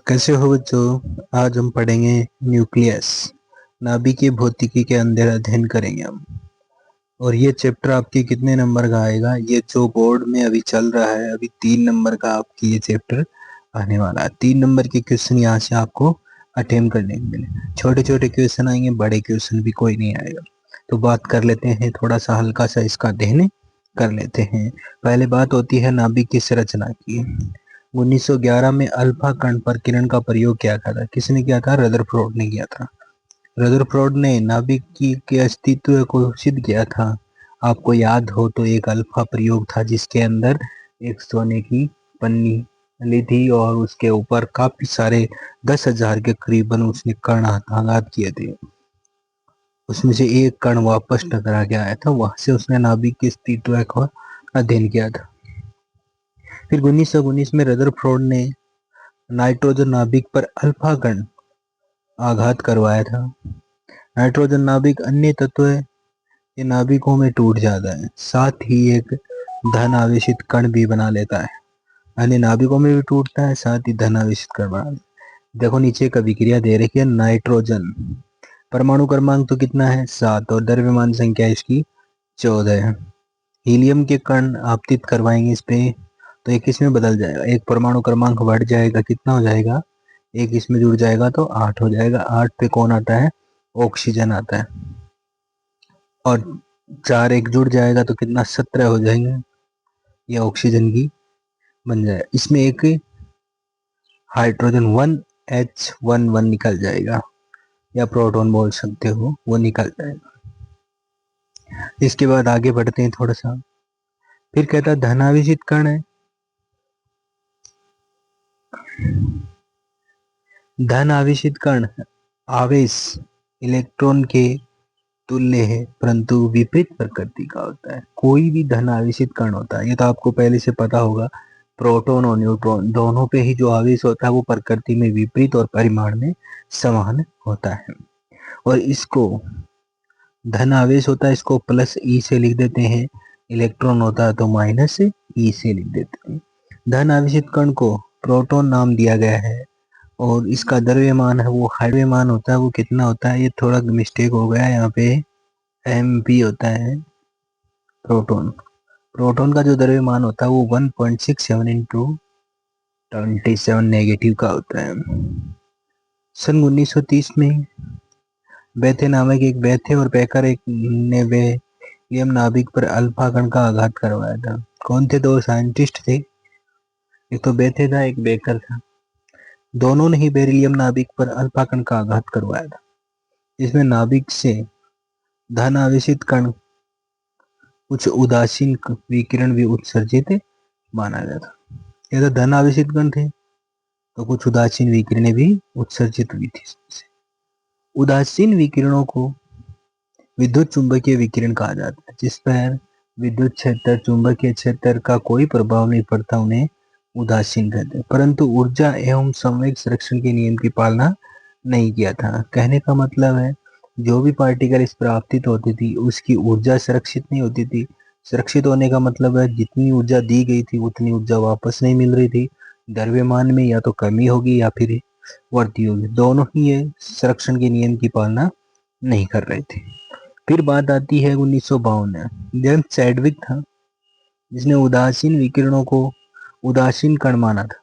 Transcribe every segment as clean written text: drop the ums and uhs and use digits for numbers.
कैसे हो बच्चों। आज हम पढ़ेंगे न्यूक्लियस, नाभिकीय भौतिकी के अंदर अध्ययन करेंगे हम। और ये चैप्टर आपके कितने नंबर का आएगा? ये जो बोर्ड में अभी चल रहा है, अभी 3 नंबर का आपकी ये चैप्टर आने वाला है। 3 नंबर के क्वेश्चन यहाँ से आपको अटेम्प्ट करने को मिले। छोटे छोटे क्वेश्चन आएंगे, बड़े क्वेश्चन भी कोई नहीं आएगा। तो बात कर लेते हैं, थोड़ा सा हल्का सा इसका अध्ययन कर लेते हैं। पहले बात होती है नाभिक की संरचना की। 1911 में अल्फा कण पर किरण का प्रयोग किया था। किसने किया था? रदरफोर्ड ने किया था। रदरफोर्ड ने नाभिक के अस्तित्व को सिद्ध किया था। आपको याद हो तो एक अल्फा प्रयोग था जिसके अंदर एक सोने की पन्नी ली थी और उसके ऊपर काफी सारे 10,000 के करीबन उसने कण आघात किए थे। उसमें से एक कण वापस टकरा के आया था, वहां से उसने नाभिक के अस्तित्व का अध्ययन किया था। फिर 1919 में रदरफोर्ड ने नाइट्रोजन नाभिक पर अल्फा कण आघात करवाया था। नाइट्रोजन नाभिक अन्य तत्व के नाभिकों में टूट जाता है, साथ ही एक धन आवेशित कण भी बना लेता है। अन्य नाभिकों में भी टूटता है, साथ ही धन आवेशित कण बना लेता है। देखो नीचे का विक्रिया दे रखी है। नाइट्रोजन परमाणु क्रमांक तो कितना है? 7 और द्रव्यमान संख्या इसकी 14 है। हीलियम के कण आपतित करवाएंगे इस पे तो एक इसमें बदल जाएगा, एक परमाणु क्रमांक बढ़ जाएगा, कितना हो जाएगा? एक इसमें जुड़ जाएगा तो 8 हो जाएगा। 8 पे कौन आता है? ऑक्सीजन आता है। और 4 एक जुड़ जाएगा तो कितना? 17 हो जाएंगे। ये ऑक्सीजन की बन जाए। इसमें एक हाइड्रोजन 1H11 निकल जाएगा, या प्रोटॉन बोल सकते हो, वो निकल जाएगा। इसके बाद आगे बढ़ते हैं थोड़ा सा। फिर कहता है धनावेशित कण है। धन आवेशित कण आवेश इलेक्ट्रॉन के तुल्य है, परंतु विपरीत प्रकृति का होता है। कोई भी धन आवेशित कण होता है, ये तो आपको पहले से पता होगा। प्रोटॉन और न्यूट्रॉन दोनों पे ही जो आवेश होता है वो प्रकृति में विपरीत और परिमाण में समान होता है। और इसको धन आवेश होता है, इसको प्लस ई से लिख देते हैं। इलेक्ट्रॉन होता है तो माइनस ई से लिख देते हैं। धन आवेशित कण को प्रोटॉन नाम दिया गया है और इसका द्रव्यमान है वो हाइड्रोजन होता है। वो कितना होता है? ये थोड़ा मिस्टेक हो गया यहाँ पे, एम पी होता है प्रोटॉन। प्रोटॉन का जो द्रव्यमान होता है वो 1.67 इंटू 27 नेगेटिव का होता है। सन 1930 में बेथे नामक एक बेथे और पैकर एक ने बेरिलियम नाभिक पर अल्फा कण का आघात करवाया था। कौन थे? दो साइंटिस्ट थे, एक तो बेथे था, एक बेकर था। दोनों ने ही बेरिलियम नाभिक पर अल्फा कण का आघात करवाया था। इसमें नाभिक से धन आवेशित कण कुछ उदासीन विकिरण भी उत्सर्जित माना गया था। ये तो धन आवेशित कण थे तो कुछ उदासीन विकिरणें भी उत्सर्जित हुई थी। उदासीन विकिरणों को विद्युत चुंबकीय विकिरण कहा जाता है, जिस पर विद्युत क्षेत्र चुंबकीय क्षेत्र का कोई प्रभाव नहीं पड़ता, उन्हें उदासीन कहते हैं। परंतु ऊर्जा एवं संवेग संरक्षण के नियम की पालना नहीं किया था। कहने का मतलब है जो भी पार्टिकल इस पर आपतित होती थी उसकी ऊर्जा सुरक्षित नहीं होती थी। सुरक्षित होने का मतलब है जितनी ऊर्जा दी गई थी उतनी ऊर्जा वापस नहीं मिल रही थी। द्रव्यमान में या तो कमी होगी या फिर वृद्धि होगी, दोनों ही ये संरक्षण के नियम की पालना नहीं कर रहे थे। फिर बात आती है 1952 में, जेम्स चैडविक था जिसने उदासीन विकिरणों को उदासीन कण माना था।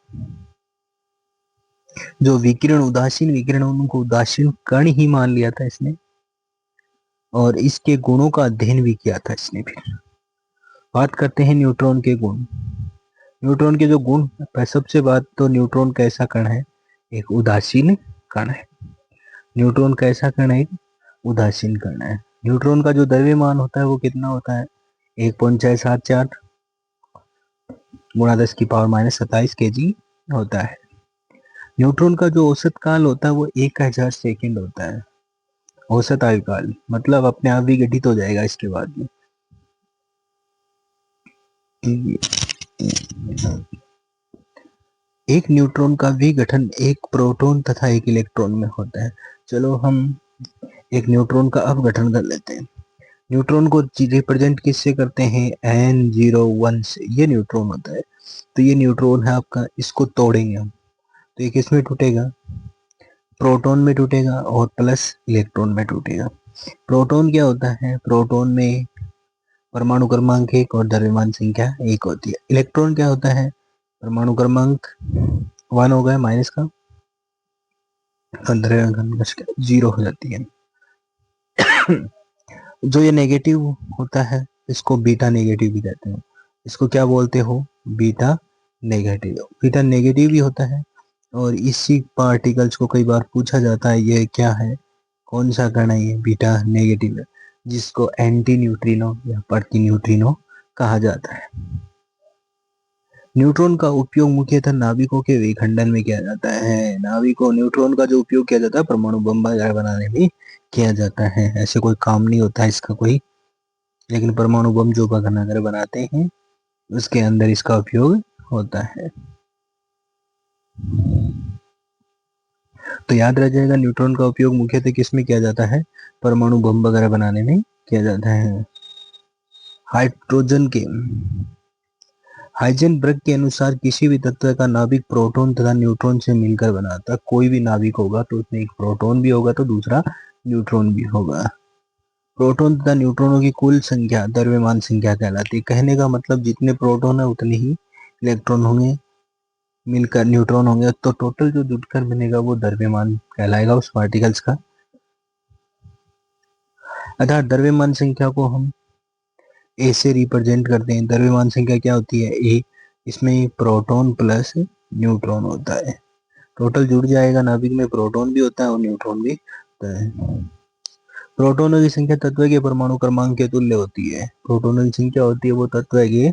जो विकिरण उदासीन विकिरण उनको उदासीन कण ही मान लिया था इसने, और इसके गुणों का अध्ययन भी किया था इसने। फिर बात करते हैं न्यूट्रॉन के गुण। न्यूट्रॉन के जो गुण, सबसे बात तो न्यूट्रॉन कैसा कण है? एक उदासीन कण है। न्यूट्रॉन कैसा कण है? एक उदासीन कण है। न्यूट्रॉन का जो द्रव्यमान होता है वो कितना होता है? 1.674 गुणा 10 की पावर -27 kg होता है। न्यूट्रॉन का जो औसत काल होता है वो 1000 सेकेंड होता है। औसत आयुकाल मतलब अपने आप भी घटित हो जाएगा इसके बाद में। एक न्यूट्रॉन का विघटन एक प्रोटॉन तथा एक इलेक्ट्रॉन में होता है। चलो हम एक न्यूट्रॉन का अपघटन कर लेते हैं। न्यूट्रॉन को रिप्रेजेंट किससे करते हैं? N01 से। ये न्यूट्रॉन होता है, तो ये न्यूट्रॉन है आपका, इसको तोड़ेंगे हम तो ये किस में टूटेगा, प्रोटॉन में टूटेगा और प्लस इलेक्ट्रॉन में टूटेगा। प्रोटॉन क्या होता है, प्रोटॉन में परमाणु क्रमांक 1 और द्रव्यमान संख्या 1 होती है। इलेक्ट्रॉन क्या होता है, परमाणु क्रमांक 1 हो गया माइनस का और द्रव्यमान 0 हो जाती है। जो ये नेगेटिव होता है इसको बीटा नेगेटिव भी कहते हैं। इसको क्या बोलते हो, बीटा नेगेटिव। बीटा नेगेटिव भी होता है और इसी पार्टिकल्स को कई बार पूछा जाता है ये क्या है, कौन सा कण है, ये बीटा नेगेटिव है, जिसको एंटी न्यूट्रिनो या प्रति न्यूट्रिनो कहा जाता है। न्यूट्रॉन का उपयोग मुख्यतः नाभिकों के विखंडन में किया जाता है। नाभिकों, न्यूट्रॉन का जो उपयोग किया जाता है परमाणु बम बनाने में किया जाता है। ऐसे कोई काम नहीं होता है इसका कोई, लेकिन परमाणु बम जो भगनागर बनाते हैं उसके अंदर इसका उपयोग होता है। तो याद रह जाएगा, न्यूट्रॉन का उपयोग मुख्यतः किस में किया जाता है, परमाणु बम वगैरह बनाने में किया जाता है। हाइड्रोजन के हाइजेनबर्ग के अनुसार किसी भी तत्व का नाभिक प्रोटॉन तथा न्यूट्रॉन से मिलकर बना था। कोई भी नाभिक होगा तो उसमें एक प्रोटॉन भी होगा तो दूसरा न्यूट्रॉन भी होगा। प्रोटॉन तथा न्यूट्रॉनों की कुल संख्या द्रव्यमान संख्या कहलाती है। कहने का मतलब जितने प्रोटॉन है उतने ही इलेक्ट्रॉन होंगे, मिलकर न्यूट्रॉन होंगे, तो टोटल जो जुटकर बनेगा वो द्रव्यमान कहलाएगा उस पार्टिकल्स का। अर्थात द्रव्यमान संख्या को हम ए से रिप्रेजेंट करते हैं। द्रव्यमान संख्या क्या होती है, ए, इसमें प्रोटॉन प्लस न्यूट्रॉन होता है। टोटल जुड़ जाएगा, नाभिक में प्रोटॉन भी होता है और न्यूट्रॉन भी होता है। प्रोटॉनों की संख्या तत्व के परमाणु क्रमांक के तुल्य होती है। प्रोटॉनों की संख्या होती है वो तत्व के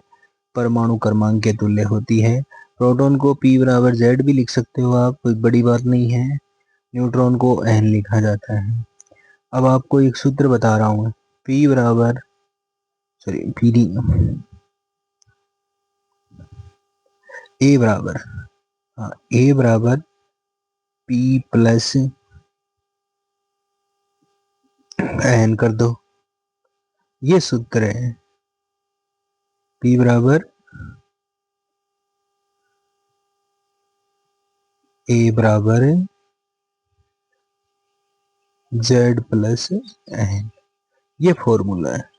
परमाणु क्रमांक के तुल्य होती है। प्रोटॉन को P बराबर Z भी लिख सकते हो आप, कोई बड़ी बात नहीं है। न्यूट्रॉन को N लिखा जाता है। अब आपको एक सूत्र बता रहा हूँ, P बराबर PD, A बराबर, हाँ, A बराबर P प्लस N कर दो, ये सूत्र है। P बराबर A बराबर Z प्लस N, ये फॉर्मूला है।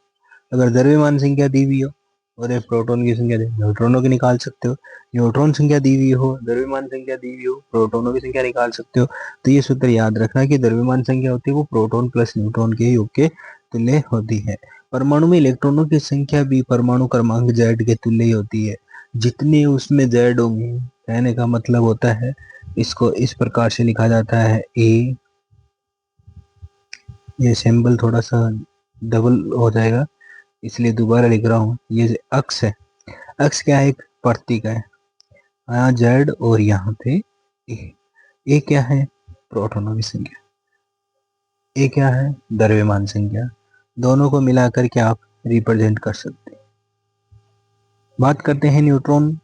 अगर द्रव्यमान संख्या दी हुई हो और एक प्रोटॉन की संख्या दी, न्यूट्रॉनों की निकाल सकते हो। न्यूट्रॉन संख्या दी हुई हो, द्रव्यमान संख्या दी हुई हो, प्रोटॉनों की संख्या निकाल सकते हो। तो ये सूत्र याद रखना कि द्रव्यमान संख्या होती है वो प्रोटॉन प्लस न्यूट्रॉन के योग के तुल्य होती है। परमाणु में इलेक्ट्रॉनों की संख्या भी परमाणु क्रमांक Z के तुल्य ही होती है। जितने उसमें Z होंगे, कहने का मतलब होता है इसको इस प्रकार से लिखा जाता है ए, ये सिंबल थोड़ा सा डबल हो जाएगा इसलिए दोबारा लिख रहा हूँ। ये अक्ष है, अक्ष क्या है, एक प्रतीक है। यहाँ Z और यहाँ पे ए क्या है, प्रोटॉनों की संख्या, ए क्या है, द्रव्यमान संख्या। दोनों को मिलाकर के आप रिप्रेजेंट कर सकते हैं। बात करते हैं न्यूट्रॉन।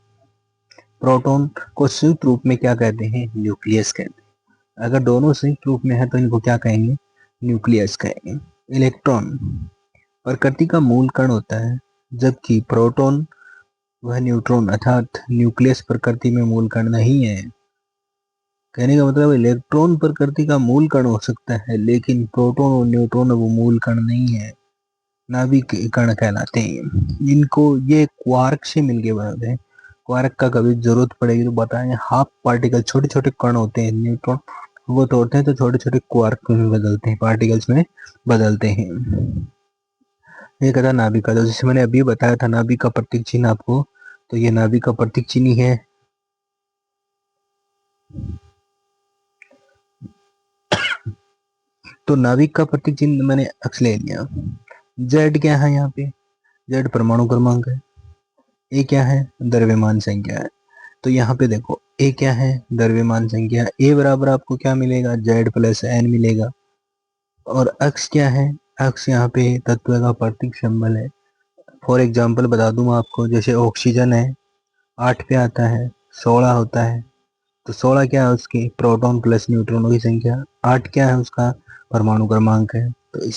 प्रोटॉन को संयुक्त रूप में क्या कहते हैं, न्यूक्लियस कहते हैं। अगर दोनों संयुक्त रूप में है तो इनको क्या कहेंगे, न्यूक्लियस कहेंगे। इलेक्ट्रॉन प्रकृति का मूल कण होता है, जबकि प्रोटॉन वह न्यूट्रॉन अर्थात न्यूक्लियस प्रकृति में मूल कण नहीं है। कहने का मतलब इलेक्ट्रॉन प्रकृति का मूल कण हो सकता है, लेकिन प्रोटॉन और न्यूट्रॉन वो मूल कण नहीं है, नाभिक कण कहलाते हैं। इनको ये क्वार्क से मिलके बनते हैं। क्वार्क का कभी जरूरत पड़ेगी तो बताएंगे। हाफ पार्टिकल, छोटे छोटे कण होते हैं न्यूट्रॉन, वो तोड़ते हैं तो छोटे छोटे क्वार्क में बदलते हैं, पार्टिकल्स में बदलते हैं। एक था नाभिक का, जैसे मैंने अभी बताया था नाभिक का प्रतीक चिन्ह आपको, तो ये नाभिक का प्रतीक चिन्ह है। तो नाभिक का प्रतीक चिन्ह मैंने अक्ष ले लिया। Z क्या है, यहाँ पे Z परमाणु क्रमांक है, ए क्या है, द्रव्यमान संख्या है। तो यहाँ पे देखो ए क्या है, द्रव्यमान संख्या। ए बराबर आपको क्या मिलेगा, Z प्लस N मिलेगा। और अक्ष क्या है, अक्ष यहाँ पे तत्व का प्रतीक सिंबल है। फॉर एग्जाम्पल बता दूं आपको, जैसे ऑक्सीजन है 8 पे आता है, 16 होता है। तो 16 क्या है उसकी, प्रोटॉन प्लस न्यूट्रॉनों की संख्या। 8 क्या है उसका परमाणु क्रमांक है। तो